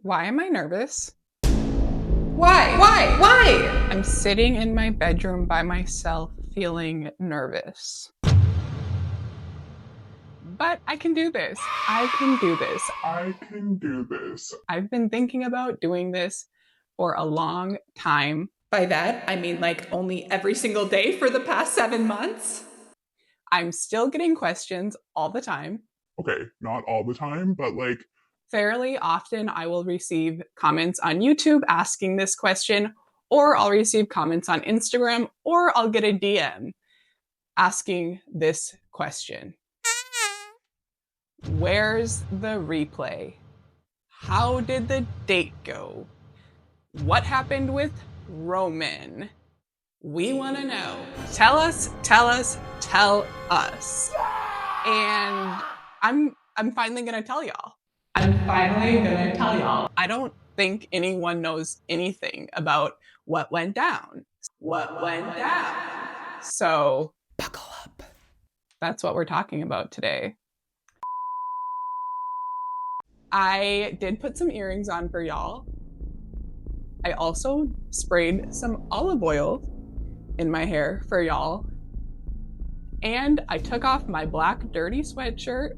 Why am I nervous? Why? I'm sitting in my bedroom by myself feeling nervous. But I can do this. I can do this. I've been thinking about doing this for a long time. By that, I mean like only every single day for the past 7 months. I'm still getting questions all the time. Okay, not all the time, but like Fairly often, I will receive comments on YouTube asking this question, or I'll receive comments on Instagram, or I'll get a DM asking this question. Where's the replay? How did the date go? What happened with Roman? We want to know. Tell us. And I'm finally going to tell y'all. I don't think anyone knows anything about what went down. So, Buckle up. that's what we're talking about today. I did put some earrings on for y'all. I also sprayed some olive oil in my hair for y'all. And I took off my black dirty sweatshirt.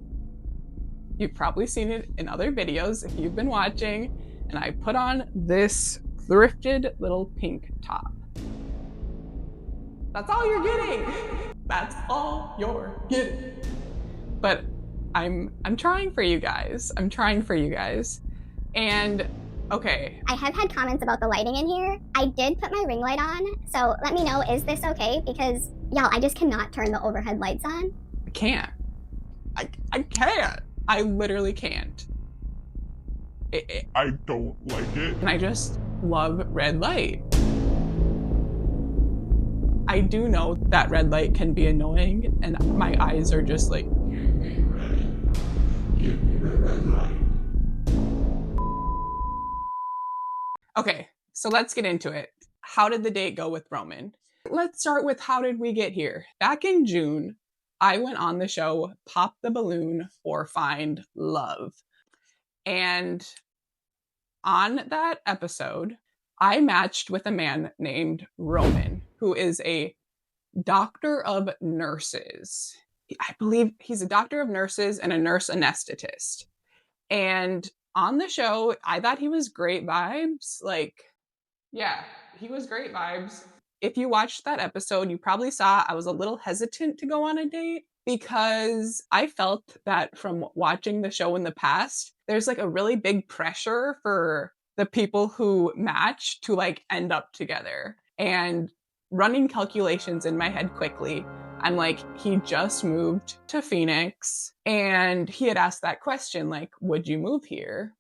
You've probably seen it in other videos if you've been watching. And I put on this thrifted little pink top. That's all you're getting. That's all you're getting. But I'm trying for you guys. And okay. I have had comments about the lighting in here. I did put my ring light on, so let me know, is this okay? Because, y'all, I just cannot turn the overhead lights on. I can't. I can't. I literally can't. I don't like it. And I just love red light. I do know that red light can be annoying, and my eyes are just like... Okay, so let's get into it. How did the date go with Roman? Let's start with how did we get here? Back in June, I went on the show Pop the Balloon or Find Love. And on that episode, I matched with a man named Roman, who is a doctor of nurses. I believe he's a doctor of nurses and a nurse anesthetist. And on the show, I thought he was great vibes. He was great vibes. If you watched that episode, you probably saw I was a little hesitant to go on a date because I felt that from watching the show in the past, there's like a really big pressure for the people who match to like end up together. And running calculations in my head quickly, I'm like, he just moved to Phoenix and he had asked that question, like, would you move here?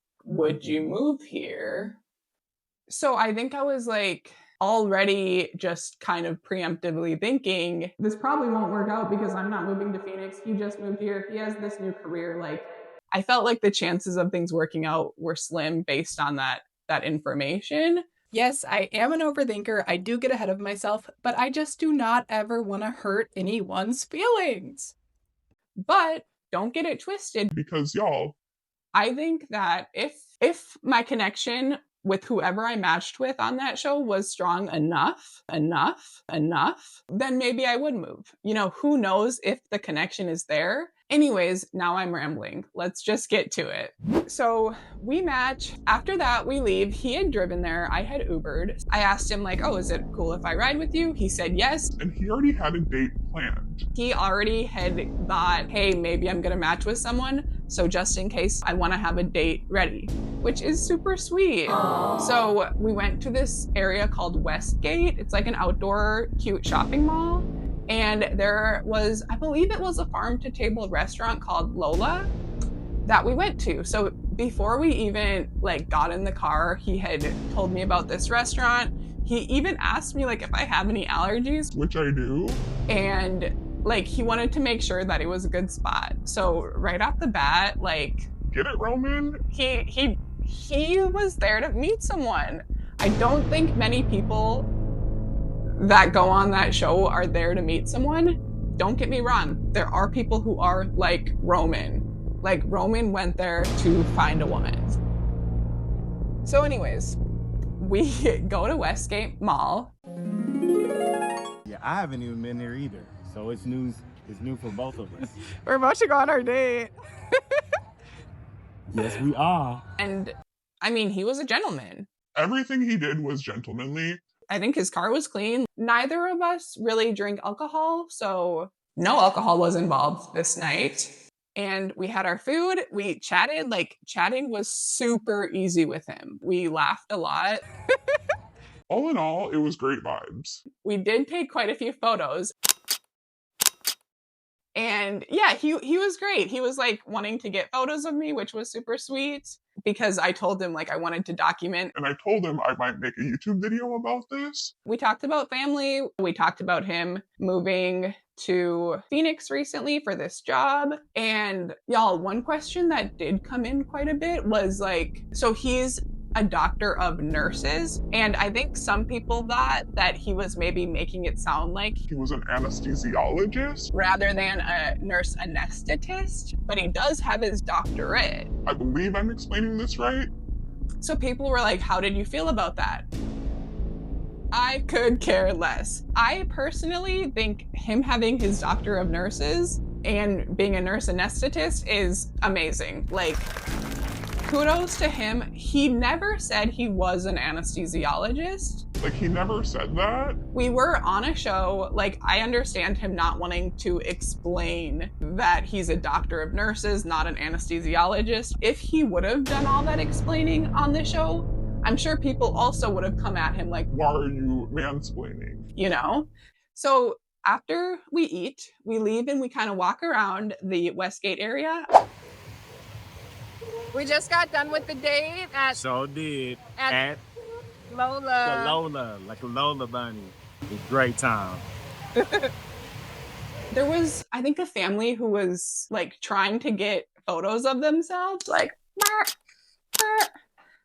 So I think I was like already just kind of preemptively thinking, this probably won't work out because I'm not moving to Phoenix. He just moved here. He has this new career. Like, I felt like the chances of things working out were slim based on that information. Yes, I am an overthinker. I do get ahead of myself, but I just do not ever want to hurt anyone's feelings. But don't get it twisted. Because y'all, I think that if my connection with whoever I matched with on that show was strong enough, then maybe I would move. You know, who knows if the connection is there? Anyways, now I'm rambling. Let's just get to it. So we match. After that, we leave. He had driven there. I had Ubered. I asked him like, oh, is it cool if I ride with you? He said yes. And he already had a date planned. He already had thought, hey, maybe I'm gonna match with someone. So just in case, I wanna have a date ready, which is super sweet. Aww. So we went to this area called Westgate. It's like an outdoor cute shopping mall. And there was, I believe it was a farm-to-table restaurant called Lola that we went to. So before we even like got in the car, he had told me about this restaurant. He even asked me like if I have any allergies. Which I do. And like he wanted to make sure that it was a good spot. So right off the bat, like... Get it, Roman? He was there to meet someone. I don't think many people that go on that show are there to meet someone. Don't get me wrong. There are people who are like Roman. Like Roman went there to find a woman. So anyways, we go to Westgate Mall. Yeah, I haven't even been there either. So it's new for both of us. We're about to go on our date. Yes, we are. And I mean, he was a gentleman. Everything he did was gentlemanly. I think his car was clean. Neither of us really drink alcohol, so no alcohol was involved this night. And we had our food. We chatted. Like, chatting was super easy with him. We laughed a lot. All in all, it was great vibes. We did take quite a few photos. And yeah, he was great. He was like wanting to get photos of me, which was super sweet because I told him like I wanted to document. And I told him I might make a YouTube video about this. We talked about family. We talked about him moving to Phoenix recently for this job. And y'all, one question that did come in quite a bit was like, so he's a doctor of nurses. And I think some people thought that he was maybe making it sound like He was an anesthesiologist. rather than a nurse anesthetist, but he does have his doctorate. I believe I'm explaining this right. So people were like, how did you feel about that? I could care less. I personally think him having his doctor of nurses and being a nurse anesthetist is amazing. Like, kudos to him. He never said he was an anesthesiologist. Like, he never said that. We were on a show. Like, I understand him not wanting to explain that he's a doctor of nurses, not an anesthesiologist. If he would have done all that explaining on the show, I'm sure people also would have come at him like, Why are you mansplaining? you know? So after we eat, we leave and we kind of walk around the Westgate area. We just got done with the date at So did. At- At Lola. the Lola, like a Lola bunny. It was a great time. There was, I think, a family who was like trying to get photos of themselves, like, "Bah, bah."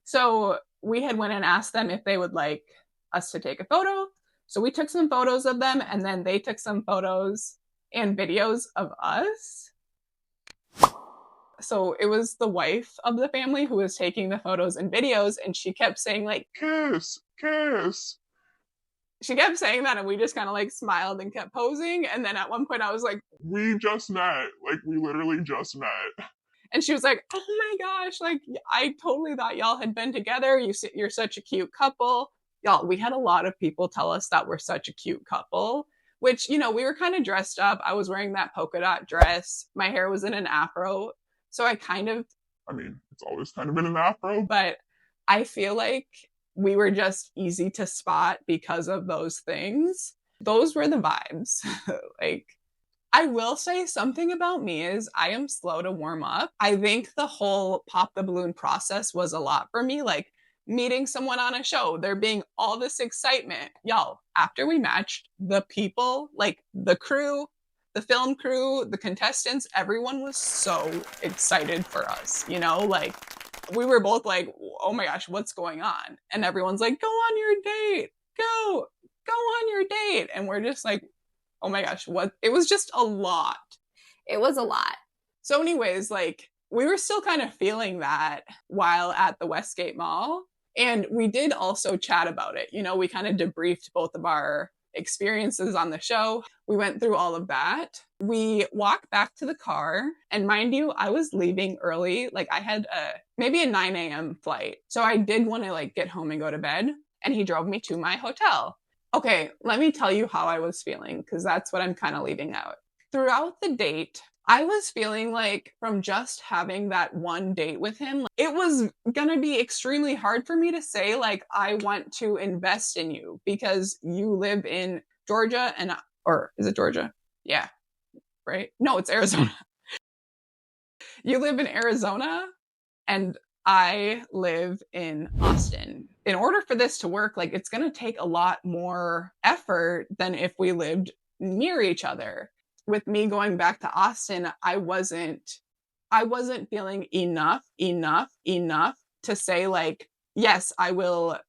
So we had went and asked them if they would like us to take a photo. So we took some photos of them, and then they took some photos and videos of us. So it was the wife of the family who was taking the photos and videos, and she kept saying like, Kiss, kiss. she kept saying that, and we just kind of like smiled and kept posing. And then at one point I was like, We just met. Like, we literally just met. and she was like, oh my gosh, like I totally thought y'all had been together. You're such a cute couple. Y'all, we had a lot of people tell us that we're such a cute couple, which, you know, we were kind of dressed up. I was wearing that polka dot dress. My hair was in an afro. So I kind of, I mean, it's always kind of been an afro. but I feel like we were just easy to spot because of those things. Those were the vibes. Like, I will say something about me is I am slow to warm up. I think the whole pop the balloon process was a lot for me. Like, meeting someone on a show, there being all this excitement. Y'all, after we matched, the people, like the crew, the film crew, the contestants, everyone was so excited for us, you know? Like, we were both like, oh my gosh, what's going on? And everyone's like, go on your date. Go on your date. And we're just like, oh my gosh, what? It was just a lot. It was a lot. So anyways, like, we were still kind of feeling that while at the Westgate Mall. And we did also chat about it. You know, we kind of debriefed both of our experiences on the show. We went through all of that. We walked back to the car. And mind you, I was leaving early. Like, I had maybe a 9 a.m. flight. So I did want to like get home and go to bed. And he drove me to my hotel. Okay, let me tell you how I was feeling, because that's what I'm kind of leaving out. Throughout the date, I was feeling like from just having that one date with him, it was going to be extremely hard for me to say, like, I want to invest in you because you live in Georgia or is it Georgia? Yeah, right? No, it's Arizona. You live in Arizona and I live in Austin. In order for this to work, like, it's going to take a lot more effort than if we lived near each other. With me going back to Austin, I wasn't feeling enough to say like, yes, I will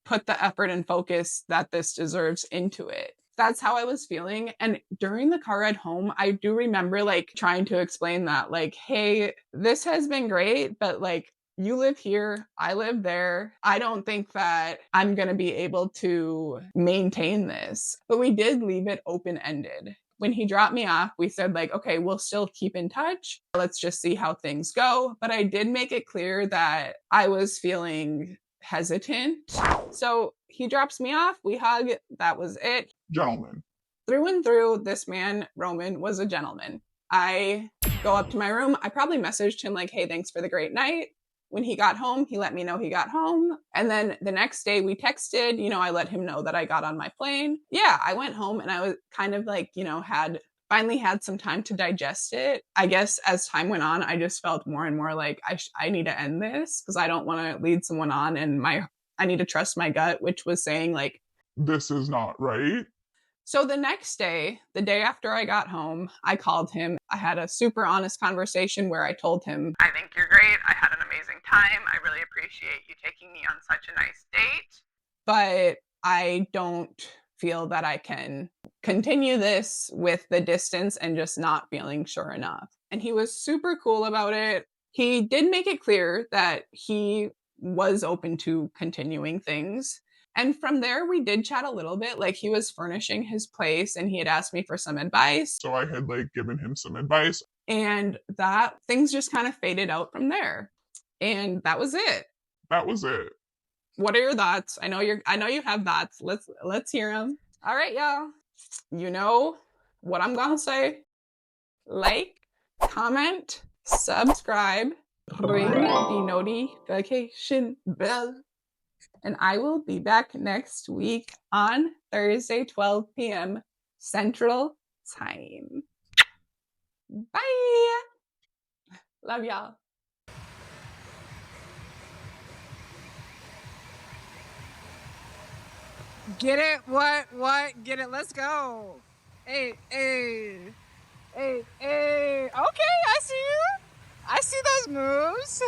put the effort and focus that this deserves into it. That's how I was feeling. And during the car ride home, I do remember like trying to explain that like, hey, this has been great, but like, You live here, I live there. I don't think that I'm going to be able to maintain this. But we did leave it open-ended. When he dropped me off, we said like, okay, we'll still keep in touch. Let's just see how things go. But I did make it clear that I was feeling hesitant. So he drops me off, we hug, that was it. Gentlemen. Through and through, this man, Roman, was a gentleman. I go up to my room. I probably messaged him like, hey, thanks for the great night. When he got home, he let me know he got home. And then the next day we texted, I let him know that I got on my plane. Yeah, I went home and I was kind of like, finally had some time to digest it. I guess as time went on, I just felt more and more like I need to end this because I don't want to lead someone on, and I need to trust my gut, which was saying like, this is not right. So the next day, the day after I got home, I called him. I had a super honest conversation where I told him, I think you're great. I had an amazing time. I really appreciate you taking me on such a nice date. But I don't feel that I can continue this with the distance and just not feeling sure enough. And he was super cool about it. He did make it clear that he was open to continuing things. And from there, we did chat a little bit. Like, he was furnishing his place and he had asked me for some advice. So I had like given him some advice. And that things just kind of faded out from there. And that was it. That was it. What are your thoughts? I know you have thoughts. Let's hear them. All right, y'all. You know what I'm gonna say. Like, comment, subscribe, ring the notification bell. And I will be back next week on Thursday, 12 p.m. Central Time. Bye. Love y'all. Get it? What? Get it? Let's go. Hey. Okay, I see you. I see those moves.